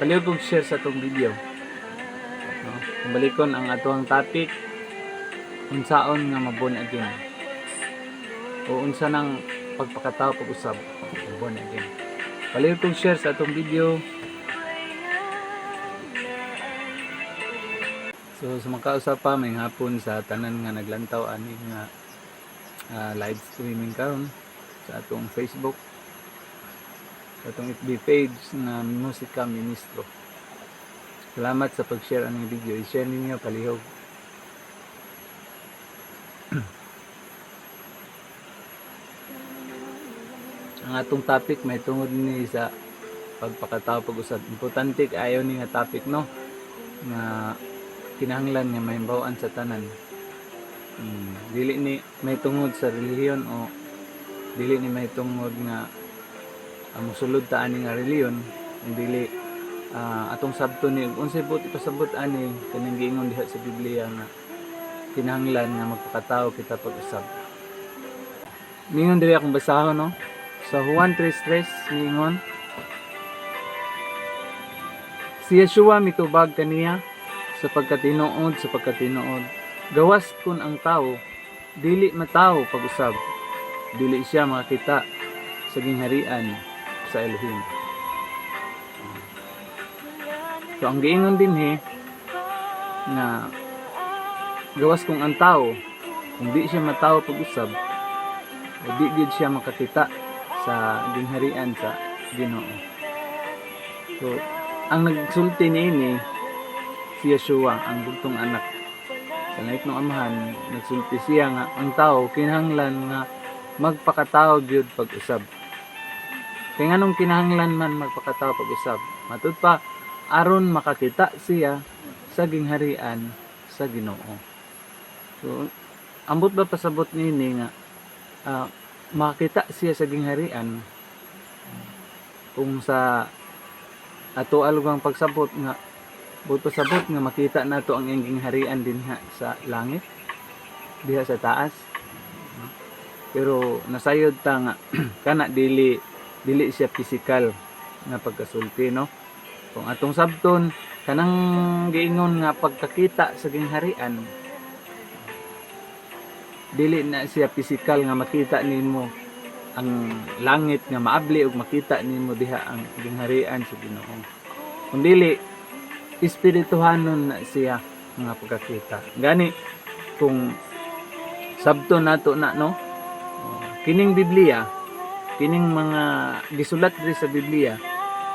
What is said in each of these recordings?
Palihog kong share sa itong video. No? Balikon ang atuang topic, unsaon nga mabon again. O unsa nang pagpakatao pag-usab, mabon again. Palihog kong share sa itong video. So sa mga kausap pa, may hapon sa tanan nga naglantaw ani nga live streaming karon sa atong Facebook, sa atong FB page na Musika Ministro. Salamat sa pag-share ang video. I-share ninyo palihog. Ang atong topic may tungod ni sa pagpakatao pag-usab. Importante ayaw ni nga topic, no, nga kinahanglan nga may bawaan sa tanan. Dili ni may tungod sa relihiyon o dili ni may tungod nga mosulod ta ani nga relihiyon, dili atong sabto ni unsay buti pasabot ani kaning giingon diha sa Biblia nga kinahanglan nga magpakatao kita pag-usab. Ningon diri akong basahon, no, sa Juan 3:3 ningon, si Yeshua mitubag kaniya sa pagkatinuod, gawas kun ang tao dili matawo pag-usab, dili siya makita sa gingharian sa Elohim. So ang giingon din na gawas kung ang tao kung di siya matawo pag-usab o di gid siya makakita sa gingharian sa Ginoo. So ang nagsulti niini si Yeshua, ang bugtong anak sa langit ng Amahan. Nagsulti siya nga ang tao kinahanglan nga magpakatao gyud pag-usab. Kaya nganong kinahanglan man magpakatao pag-usab, matud pa aron makakita siya sa gingharian sa Ginoo. So ambot ba pasabot nini nga makakita siya sa gingharian kung sa ato alugang pagsabot nga buto sabot nga makita nato ang iyang harian din sa langit diha sa taas. Pero nasayod ta nga kana dili siya physical nga pagkasulti, no. Kung atong sabton kanang giingon nga pagkakita sa gingharian, dili na siya physical nga makita nimo ang langit nga maabli ug makita nimo diha ang gingharian sa Ginoo, kun dili espirituhanon na siya nga pagkakita. Gani kung sabto nato na, no, kining Biblia, kining mga gisulat diri sa Biblia,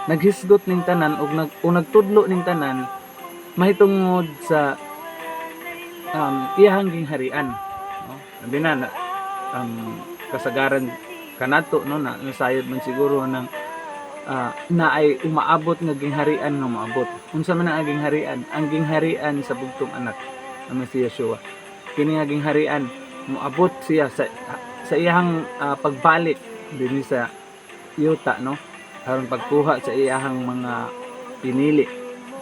naghisgot ning tanan ug nagtudlo ning tanan mahitungod sa iyahang gingharian, no. Sabi na kasagaran kanato, no, na nasayod man siguro ng na ay umaabot nga gingharian nga maabot. Unsa man ang gingharian? Ang gingharian sa bugtong anak na si Yeshua. Kini nga gingharian moabot siya sa iyang pagbalik dinhi sa yuta, no, aron pagkuha sa iyang mga pinili,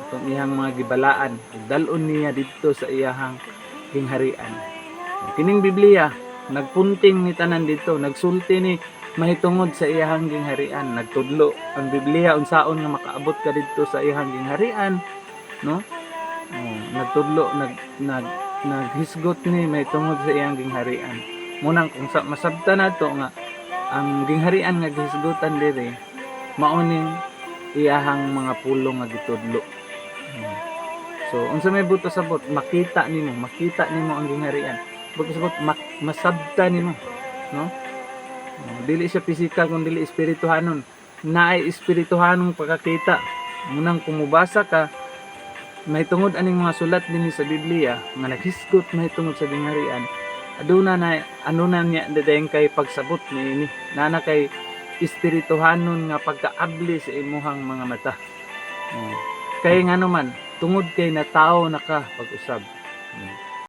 itong iyang mga gibalaan, dalon niya dito sa iyang gingharian. Kining Biblia nagpunting ni tanan dito, nagsulti ni mahitungod sa iyang gingharian, nagtudlo ang Biblia unsaon nga makaabot ka dito sa iyang gingharian, no. Nagtudlo naghisgot ni mahitungod sa iyang gingharian. Munang kung masabta nato nga ang gingharian nga gihisgotan diri mao ning iyang mga pulong nga gitudlo. So unsa may buto sabot makita nimo ang gingharian. Buto sabot masabta nimo, no. Dili siya physical kun dili espirituhanon. Naay espirituhanong pagkakita. Munang kumubasa ka mahitungod aning mga sulat dinhi sa Biblia nga naghisgot mahitungod sa gingharian, aduna na ano na niya dadayeng kay pagsabot niini nana kay espirituhanon nga pagkaabli sa imuhang mga mata. Kay ngano man tungod kay na tao na ka pag-usab.